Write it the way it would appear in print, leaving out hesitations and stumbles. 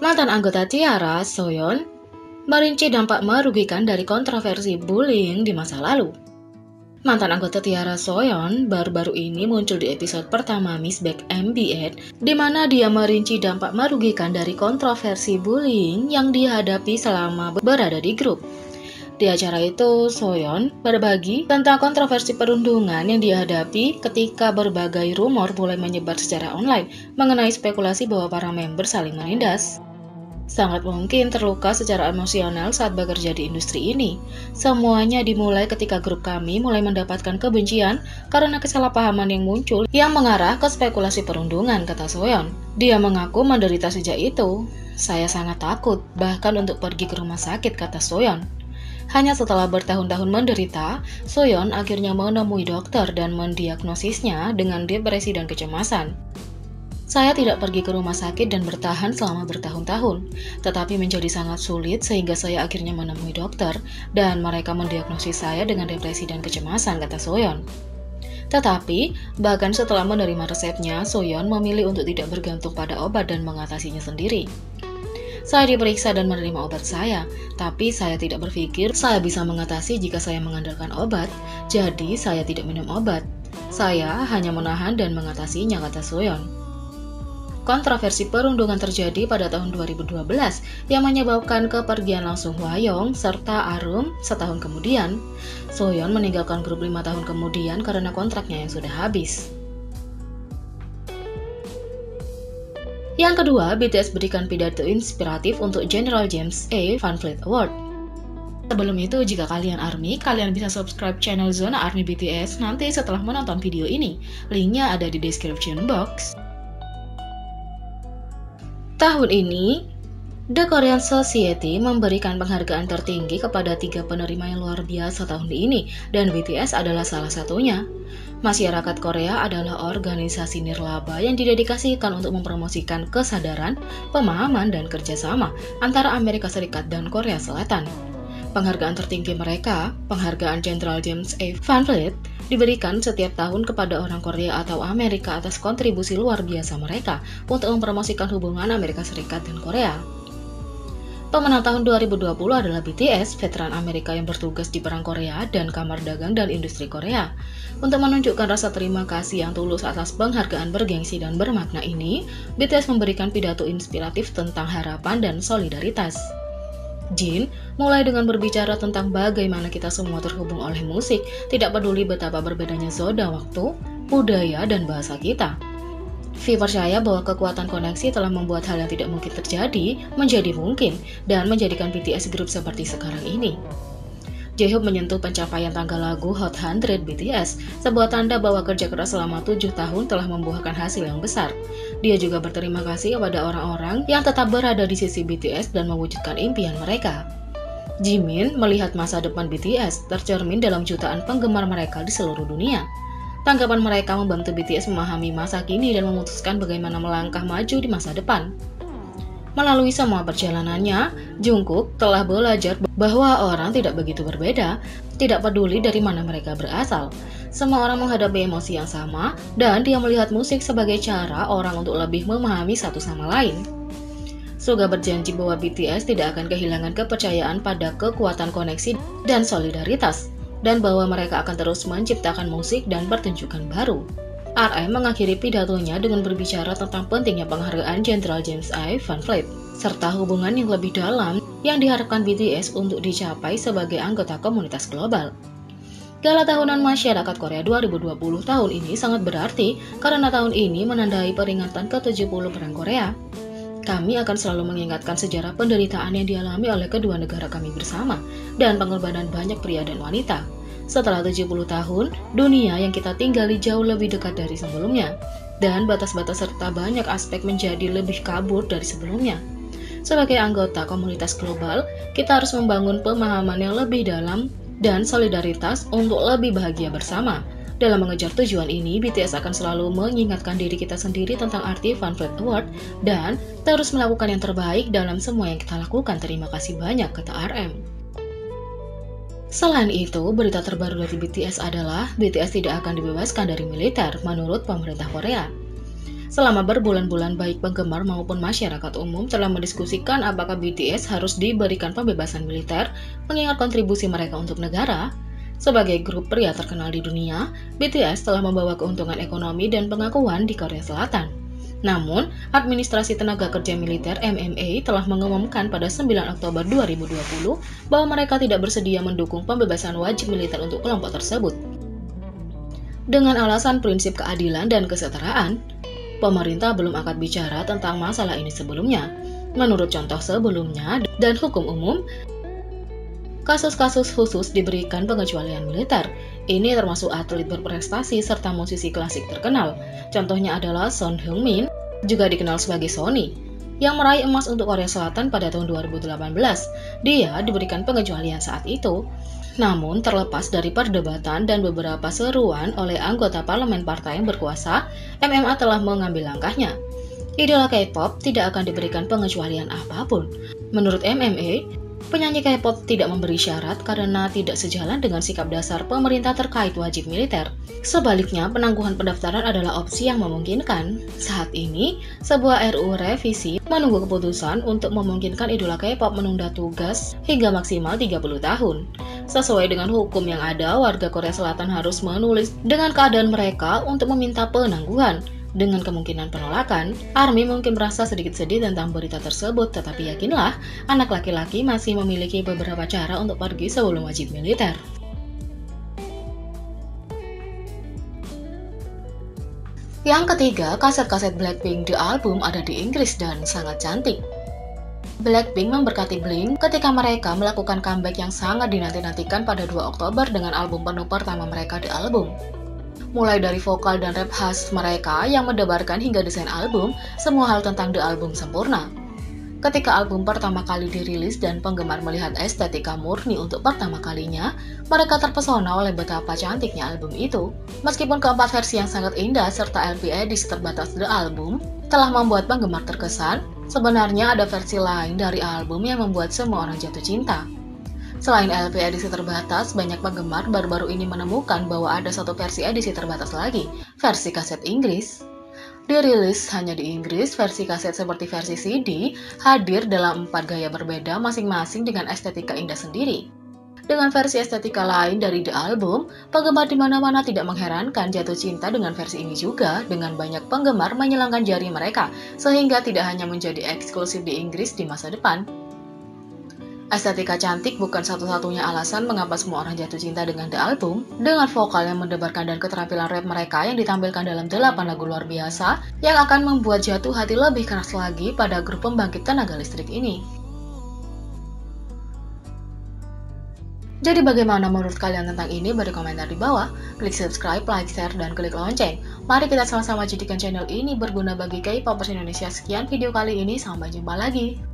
Mantan anggota Tiara, Soyeon, merinci dampak merugikan dari kontroversi bullying di masa lalu. Mantan anggota Tiara, Soyeon, baru-baru ini muncul di episode pertama Miss Baek MB8, di mana dia merinci dampak merugikan dari kontroversi bullying yang dihadapi selama berada di grup. Di acara itu, Soyeon berbagi tentang kontroversi perundungan yang dihadapi ketika berbagai rumor mulai menyebar secara online mengenai spekulasi bahwa para member saling menindas. Sangat mungkin terluka secara emosional saat bekerja di industri ini. Semuanya dimulai ketika grup kami mulai mendapatkan kebencian karena kesalahpahaman yang muncul yang mengarah ke spekulasi perundungan, kata Soyeon. Dia mengaku menderita sejak itu. Saya sangat takut, bahkan untuk pergi ke rumah sakit, kata Soyeon. Hanya setelah bertahun-tahun menderita, Soyeon akhirnya menemui dokter dan mendiagnosisnya dengan depresi dan kecemasan. Saya tidak pergi ke rumah sakit dan bertahan selama bertahun-tahun, tetapi menjadi sangat sulit sehingga saya akhirnya menemui dokter dan mereka mendiagnosis saya dengan depresi dan kecemasan, kata Soyeon. Tetapi, bahkan setelah menerima resepnya, Soyeon memilih untuk tidak bergantung pada obat dan mengatasinya sendiri. Saya diperiksa dan menerima obat saya, tapi saya tidak berpikir saya bisa mengatasi jika saya mengandalkan obat, jadi saya tidak minum obat. Saya hanya menahan dan mengatasinya, kata Soyeon. Kontroversi perundungan terjadi pada tahun 2012 yang menyebabkan kepergian langsung Hwayong serta Arum setahun kemudian. Soyeon meninggalkan grup 5 tahun kemudian karena kontraknya yang sudah habis. Yang kedua, BTS berikan pidato inspiratif untuk General James A. Van Fleet Award. Sebelum itu, jika kalian ARMY, kalian bisa subscribe channel Zona ARMY BTS nanti setelah menonton video ini. Linknya ada di description box. Tahun ini, The Korean Society memberikan penghargaan tertinggi kepada 3 penerima yang luar biasa tahun ini, dan BTS adalah salah satunya. Masyarakat Korea adalah organisasi nirlaba yang didedikasikan untuk mempromosikan kesadaran, pemahaman, dan kerjasama antara Amerika Serikat dan Korea Selatan. Penghargaan tertinggi mereka, penghargaan Jenderal James A. Van Fleet, diberikan setiap tahun kepada orang Korea atau Amerika atas kontribusi luar biasa mereka untuk mempromosikan hubungan Amerika Serikat dan Korea. Pemenang tahun 2020 adalah BTS, veteran Amerika yang bertugas di Perang Korea dan Kamar Dagang dan Industri Korea. Untuk menunjukkan rasa terima kasih yang tulus atas penghargaan bergengsi dan bermakna ini, BTS memberikan pidato inspiratif tentang harapan dan solidaritas. Jin mulai dengan berbicara tentang bagaimana kita semua terhubung oleh musik, tidak peduli betapa berbedanya zona waktu, budaya, dan bahasa kita. V percaya bahwa kekuatan koneksi telah membuat hal yang tidak mungkin terjadi menjadi mungkin dan menjadikan BTS grup seperti sekarang ini. Jaehoop menyentuh pencapaian tangga lagu Hot 100 BTS, sebuah tanda bahwa kerja keras selama 7 tahun telah membuahkan hasil yang besar. Dia juga berterima kasih kepada orang-orang yang tetap berada di sisi BTS dan mewujudkan impian mereka. Jimin melihat masa depan BTS tercermin dalam jutaan penggemar mereka di seluruh dunia. Tanggapan mereka membantu BTS memahami masa kini dan memutuskan bagaimana melangkah maju di masa depan. Melalui semua perjalanannya, Jungkook telah belajar bahwa orang tidak begitu berbeda, tidak peduli dari mana mereka berasal. Semua orang menghadapi emosi yang sama, dan dia melihat musik sebagai cara orang untuk lebih memahami satu sama lain. Suga berjanji bahwa BTS tidak akan kehilangan kepercayaan pada kekuatan koneksi dan solidaritas, dan bahwa mereka akan terus menciptakan musik dan pertunjukan baru. RM mengakhiri pidatonya dengan berbicara tentang pentingnya penghargaan Jenderal James A. Van Fleet, serta hubungan yang lebih dalam yang diharapkan BTS untuk dicapai sebagai anggota komunitas global. Gala Tahunan Masyarakat Korea 2020 tahun ini sangat berarti karena tahun ini menandai peringatan ke-70 Perang Korea. Kami akan selalu mengingatkan sejarah penderitaan yang dialami oleh kedua negara kami bersama dan pengorbanan banyak pria dan wanita. Setelah 70 tahun, dunia yang kita tinggali jauh lebih dekat dari sebelumnya, dan batas-batas serta banyak aspek menjadi lebih kabur dari sebelumnya. Sebagai anggota komunitas global, kita harus membangun pemahaman yang lebih dalam dan solidaritas untuk lebih bahagia bersama. Dalam mengejar tujuan ini, BTS akan selalu mengingatkan diri kita sendiri tentang arti Van Fleet Award dan terus melakukan yang terbaik dalam semua yang kita lakukan. Terima kasih banyak, kata RM. Selain itu, berita terbaru dari BTS adalah BTS tidak akan dibebaskan dari militer menurut pemerintah Korea. Selama berbulan-bulan baik penggemar maupun masyarakat umum telah mendiskusikan apakah BTS harus diberikan pembebasan militer mengingat kontribusi mereka untuk negara. Sebagai grup pria terkenal di dunia, BTS telah membawa keuntungan ekonomi dan pengakuan di Korea Selatan. Namun, Administrasi Tenaga Kerja Militer MMA telah mengumumkan pada 9 Oktober 2020 bahwa mereka tidak bersedia mendukung pembebasan wajib militer untuk kelompok tersebut. Dengan alasan prinsip keadilan dan kesetaraan, pemerintah belum angkat bicara tentang masalah ini sebelumnya. Menurut contoh sebelumnya dan hukum umum, kasus-kasus khusus diberikan pengecualian militer. Ini termasuk atlet berprestasi serta musisi klasik terkenal. Contohnya adalah Son Heung-min, juga dikenal sebagai Sonny, yang meraih emas untuk Korea Selatan pada tahun 2018. Dia diberikan pengecualian saat itu. Namun, terlepas dari perdebatan dan beberapa seruan oleh anggota parlemen partai yang berkuasa, MMA telah mengambil langkahnya. Idola K-pop tidak akan diberikan pengecualian apapun. Menurut MMA, penyanyi K-pop tidak memberi syarat karena tidak sejalan dengan sikap dasar pemerintah terkait wajib militer. Sebaliknya, penangguhan pendaftaran adalah opsi yang memungkinkan. Saat ini, sebuah RUU revisi menunggu keputusan untuk memungkinkan idola K-pop menunda tugas hingga maksimal 30 tahun. Sesuai dengan hukum yang ada, warga Korea Selatan harus menulis dengan keadaan mereka untuk meminta penangguhan. Dengan kemungkinan penolakan, ARMY mungkin merasa sedikit sedih tentang berita tersebut, tetapi yakinlah, anak laki-laki masih memiliki beberapa cara untuk pergi sebelum wajib militer. Yang ketiga, kaset-kaset Blackpink The Album ada di Inggris dan sangat cantik. Blackpink memberkati Blink ketika mereka melakukan comeback yang sangat dinanti-nantikan pada 2 Oktober dengan album penuh pertama mereka The Album. Mulai dari vokal dan rap khas mereka yang mendebarkan hingga desain album, semua hal tentang The Album sempurna. Ketika album pertama kali dirilis dan penggemar melihat estetika murni untuk pertama kalinya, mereka terpesona oleh betapa cantiknya album itu. Meskipun keempat versi yang sangat indah serta LP edisi terbatas The Album telah membuat penggemar terkesan, sebenarnya ada versi lain dari album yang membuat semua orang jatuh cinta. Selain LP edisi terbatas, banyak penggemar baru-baru ini menemukan bahwa ada satu versi edisi terbatas lagi, versi kaset Inggris. Dirilis hanya di Inggris, versi kaset seperti versi CD hadir dalam 4 gaya berbeda masing-masing dengan estetika indah sendiri. Dengan versi estetika lain dari The Album, penggemar di mana-mana tidak mengherankan jatuh cinta dengan versi ini juga, dengan banyak penggemar menyilangkan jari mereka, sehingga tidak hanya menjadi eksklusif di Inggris di masa depan. Estetika cantik bukan satu-satunya alasan mengapa semua orang jatuh cinta dengan The Album. Dengan vokal yang mendebarkan dan keterampilan rap mereka yang ditampilkan dalam 8 lagu luar biasa, yang akan membuat jatuh hati lebih keras lagi pada grup pembangkit tenaga listrik ini. Jadi bagaimana menurut kalian tentang ini? Beri komentar di bawah. Klik subscribe, like, share, dan klik lonceng. Mari kita sama-sama jadikan channel ini berguna bagi K-popers Indonesia. Sekian video kali ini, sampai jumpa lagi.